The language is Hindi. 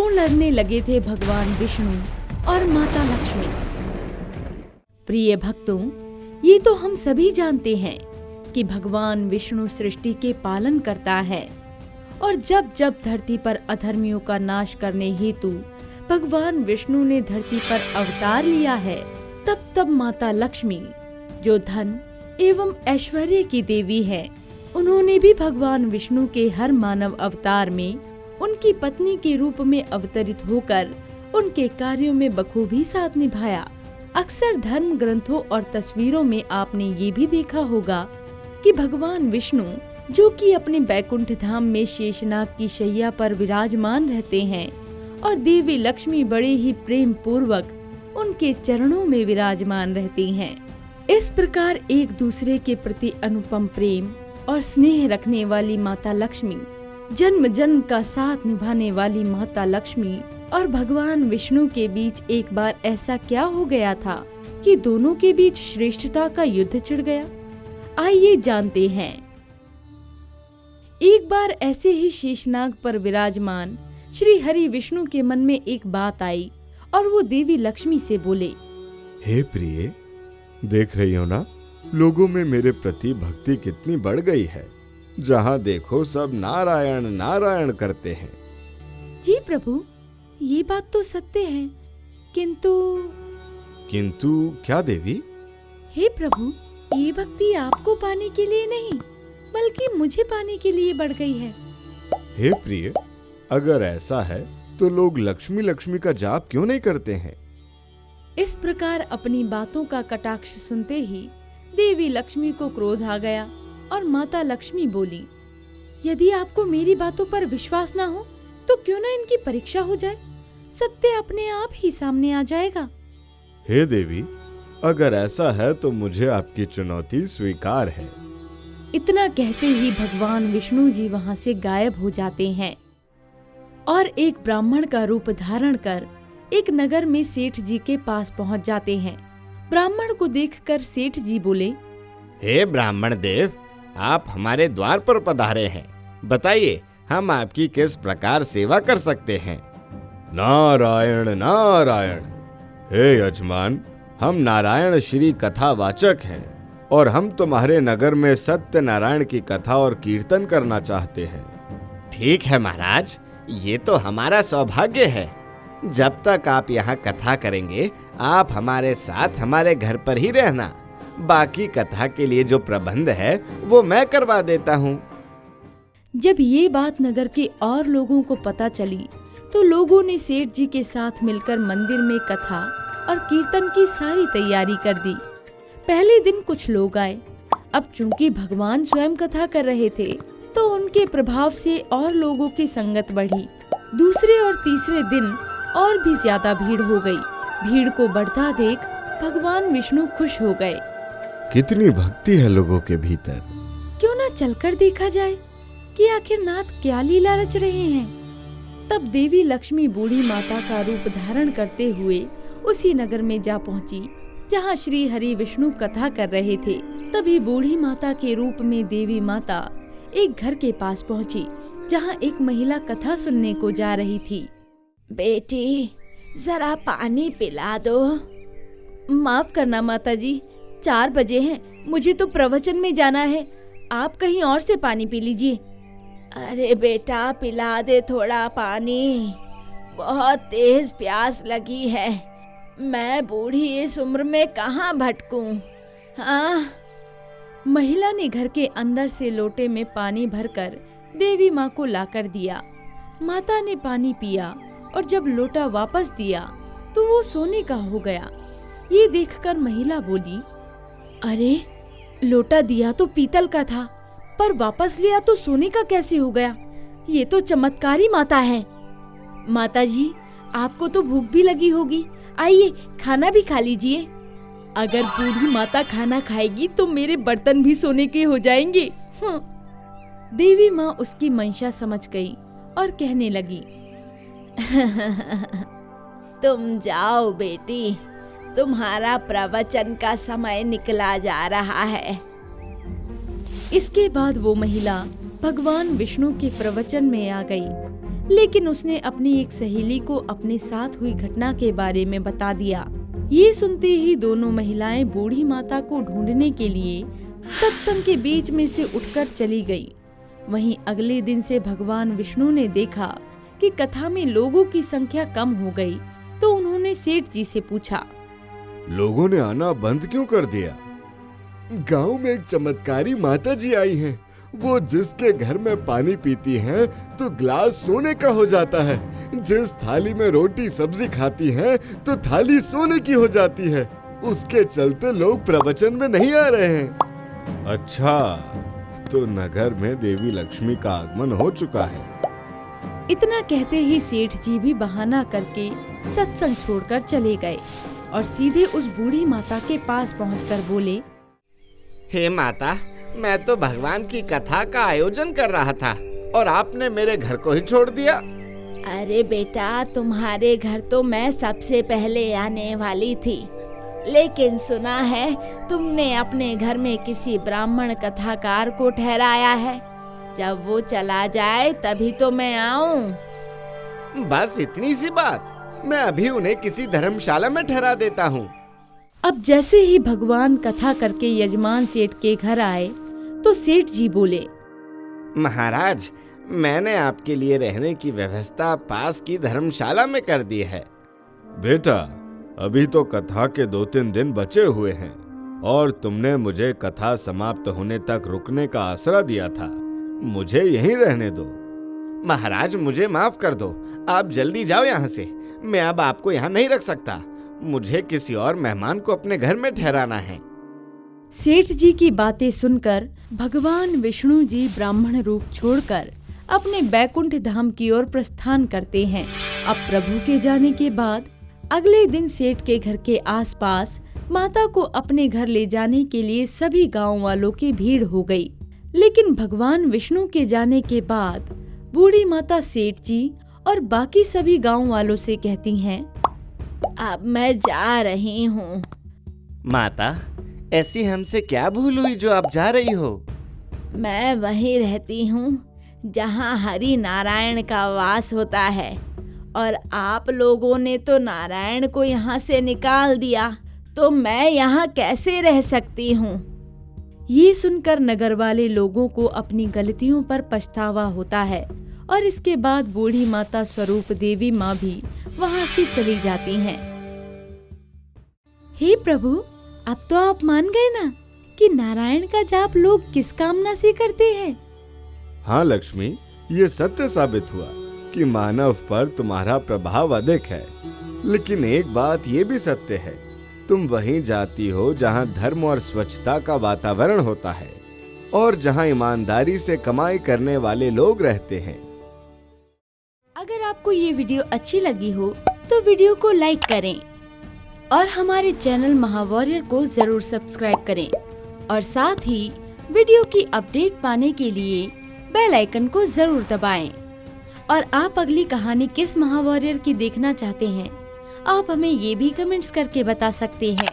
दोनों लड़ने लगे थे भगवान विष्णु और माता लक्ष्मी। प्रिय भक्तों, ये तो हम सभी जानते हैं कि भगवान विष्णु सृष्टि के पालन करता है और जब जब धरती पर अधर्मियों का नाश करने हेतु भगवान विष्णु ने धरती पर अवतार लिया है, तब तब माता लक्ष्मी, जो धन एवं ऐश्वर्य की देवी है, उन्होंने भी भगवान विष्णु के हर मानव अवतार में उनकी पत्नी के रूप में अवतरित होकर उनके कार्यों में बखूबी साथ निभाया। अक्सर धर्म ग्रंथों और तस्वीरों में आपने ये भी देखा होगा कि भगवान विष्णु, जो कि अपने बैकुंठ धाम में शेषनाग की शैया पर विराजमान रहते हैं, और देवी लक्ष्मी बड़े ही प्रेम पूर्वक उनके चरणों में विराजमान रहती हैं। इस प्रकार एक दूसरे के प्रति अनुपम प्रेम और स्नेह रखने वाली माता लक्ष्मी, जन्म जन्म का साथ निभाने वाली माता लक्ष्मी और भगवान विष्णु के बीच एक बार ऐसा क्या हो गया था कि दोनों के बीच श्रेष्ठता का युद्ध छिड़ गया। आइए जानते हैं। एक बार ऐसे ही शेषनाग पर विराजमान श्री हरि विष्णु के मन में एक बात आई और वो देवी लक्ष्मी से बोले, हे प्रिय, देख रही हो ना, लोगों में मेरे प्रति भक्ति कितनी बढ़ गई है। जहाँ देखो सब नारायण नारायण करते हैं। जी प्रभु, ये बात तो सत्य है, किंतु क्या देवी? हे प्रभु, ये भक्ति आपको पाने के लिए नहीं बल्कि मुझे पाने के लिए बढ़ गई है। हे प्रिय, अगर ऐसा है तो लोग लक्ष्मी लक्ष्मी का जाप क्यों नहीं करते हैं? इस प्रकार अपनी बातों का कटाक्ष सुनते ही देवी लक्ष्मी को क्रोध आ गया और माता लक्ष्मी बोली, यदि आपको मेरी बातों पर विश्वास ना हो तो क्यों ना इनकी परीक्षा हो जाए, सत्य अपने आप ही सामने आ जाएगा। हे देवी, अगर ऐसा है तो मुझे आपकी चुनौती स्वीकार है। इतना कहते ही भगवान विष्णु जी वहाँ से गायब हो जाते हैं और एक ब्राह्मण का रूप धारण कर एक नगर में सेठ जी के पास पहुँच जाते हैं। ब्राह्मण को देखकर सेठ जी बोले, हे ब्राह्मण देव, आप हमारे द्वार पर पधारे हैं। बताइए, हम आपकी किस प्रकार सेवा कर सकते हैं? नारायण नारायण। हे यजमान, हम नारायण श्री कथावाचक हैं और हम तुम्हारे नगर में सत्य नारायण की कथा और कीर्तन करना चाहते हैं। ठीक है महाराज, ये तो हमारा सौभाग्य है। जब तक आप यहाँ कथा करेंगे, आप हमारे साथ हमारे घर पर ही रहना। बाकी कथा के लिए जो प्रबंध है वो मैं करवा देता हूँ। जब ये बात नगर के और लोगों को पता चली तो लोगों ने सेठ जी के साथ मिलकर मंदिर में कथा और कीर्तन की सारी तैयारी कर दी। पहले दिन कुछ लोग आए। अब चूंकि भगवान स्वयं कथा कर रहे थे तो उनके प्रभाव से और लोगों की संगत बढ़ी। दूसरे और तीसरे दिन और भी ज्यादा भीड़ हो गई। भीड़ को बढ़ता देख भगवान विष्णु खुश हो गए। कितनी भक्ति है लोगों के भीतर। क्यों ना चलकर देखा जाए कि आखिर नाथ क्या लीला रच रहे हैं। तब देवी लक्ष्मी बूढ़ी माता का रूप धारण करते हुए उसी नगर में जा पहुंची जहां श्री हरि विष्णु कथा कर रहे थे। तभी बूढ़ी माता के रूप में देवी माता एक घर के पास पहुंची जहां एक महिला कथा सुनने को जा रही थी। बेटी, जरा पानी पिला दो। माफ करना माता जी, 4 बजे हैं, मुझे तो प्रवचन में जाना है। आप कहीं और से पानी पी लीजिए। अरे बेटा, पिला दे थोड़ा पानी, बहुत तेज प्यास लगी है। मैं बूढ़ी इस उम्र में कहाँ भटकूं। हाँ। महिला ने घर के अंदर से लोटे में पानी भरकर देवी माँ को लाकर दिया। माता ने पानी पिया और जब लोटा वापस दिया तो वो सोने का हो गया। ये देखकर महिला बोली, अरे, लोटा दिया तो पीतल का था पर वापस लिया तो सोने का कैसे हो गया? ये तो चमत्कारी माता है। माता जी, आपको तो भूख भी लगी होगी, आइए खाना भी खा लीजिए। अगर बूढ़ी माता खाना खाएगी तो मेरे बर्तन भी सोने के हो जाएंगे। देवी माँ उसकी मंशा समझ गई और कहने लगी, तुम जाओ बेटी, तुम्हारा प्रवचन का समय निकला जा रहा है। इसके बाद वो महिला भगवान विष्णु के प्रवचन में आ गई। लेकिन उसने अपनी एक सहेली को अपने साथ हुई घटना के बारे में बता दिया। ये सुनते ही दोनों महिलाएं बूढ़ी माता को ढूंढने के लिए सत्संग के बीच में से उठकर चली गई। वहीं अगले दिन से भगवान विष्णु ने देखा कि कथा में लोगों की संख्या कम हो गई, तो उन्होंने सेठ जी से पूछा, लोगों ने आना बंद क्यों कर दिया? गांव में एक चमत्कारी माता जी आई हैं। वो जिसके घर में पानी पीती हैं तो ग्लास सोने का हो जाता है। जिस थाली में रोटी सब्जी खाती हैं तो थाली सोने की हो जाती है। उसके चलते लोग प्रवचन में नहीं आ रहे हैं। अच्छा, तो नगर में देवी लक्ष्मी का आगमन हो चुका है। इतना कहते ही सेठ जी भी बहाना करके सत्संग छोड़कर चले गए और सीधे उस बूढ़ी माता के पास पहुंचकर बोले, हे माता, मैं तो भगवान की कथा का आयोजन कर रहा था और आपने मेरे घर को ही छोड़ दिया। अरे बेटा, तुम्हारे घर तो मैं सबसे पहले आने वाली थी, लेकिन सुना है तुमने अपने घर में किसी ब्राह्मण कथाकार को ठहराया है। जब वो चला जाए तभी तो मैं आऊं। बस इतनी सी बात, मैं अभी उन्हें किसी धर्मशाला में ठहरा देता हूँ। अब जैसे ही भगवान कथा करके यजमान सेठ के घर आए तो सेठ जी बोले, महाराज, मैंने आपके लिए रहने की व्यवस्था पास की धर्मशाला में कर दी है। बेटा, अभी तो कथा के 2-3 दिन बचे हुए हैं और तुमने मुझे कथा समाप्त होने तक रुकने का आसरा दिया था। मुझे यहीं रहने दो। महाराज, मुझे माफ कर दो, आप जल्दी जाओ यहाँ से। मैं अब आपको यहाँ नहीं रख सकता। मुझे किसी और मेहमान को अपने घर में ठहराना है। सेठ जी की बातें सुनकर भगवान विष्णु जी ब्राह्मण रूप छोड़कर अपने बैकुंठ धाम की ओर प्रस्थान करते हैं। अब प्रभु के जाने के बाद अगले दिन सेठ के घर के आसपास माता को अपने घर ले जाने के लिए सभी गांव वालों की भीड़ हो गई। लेकिन भगवान विष्णु के जाने के बाद बूढ़ी माता सेठ जी और बाकी सभी गांव वालों से कहती हैं, अब मैं जा रही हूँ। माता, ऐसी हमसे क्या भूल हुई जो आप जा रही हो? मैं वहीं रहती हूँ जहाँ हरि नारायण का वास होता है, और आप लोगों ने तो नारायण को यहाँ से निकाल दिया, तो मैं यहाँ कैसे रह सकती हूँ। ये सुनकर नगर वाले लोगों को अपनी गलतियों पर पछतावा होता है और इसके बाद बूढ़ी माता स्वरूप देवी माँ भी वहाँ से चली जाती हैं। हे प्रभु, अब तो आप मान गए ना कि नारायण का जाप लोग किस कामना से करते हैं। हाँ लक्ष्मी, ये सत्य साबित हुआ कि मानव पर तुम्हारा प्रभाव अधिक है। लेकिन एक बात ये भी सत्य है, तुम वहीं जाती हो जहाँ धर्म और स्वच्छता का वातावरण होता है और जहाँ ईमानदारी से कमाई करने वाले लोग रहते हैं। अगर आपको ये वीडियो अच्छी लगी हो तो वीडियो को लाइक करें और हमारे चैनल महावॉरियर को जरूर सब्सक्राइब करें और साथ ही वीडियो की अपडेट पाने के लिए बेल आइकन को जरूर दबाएं। और आप अगली कहानी किस महावॉरियर की देखना चाहते हैं, आप हमें ये भी कमेंट्स करके बता सकते हैं।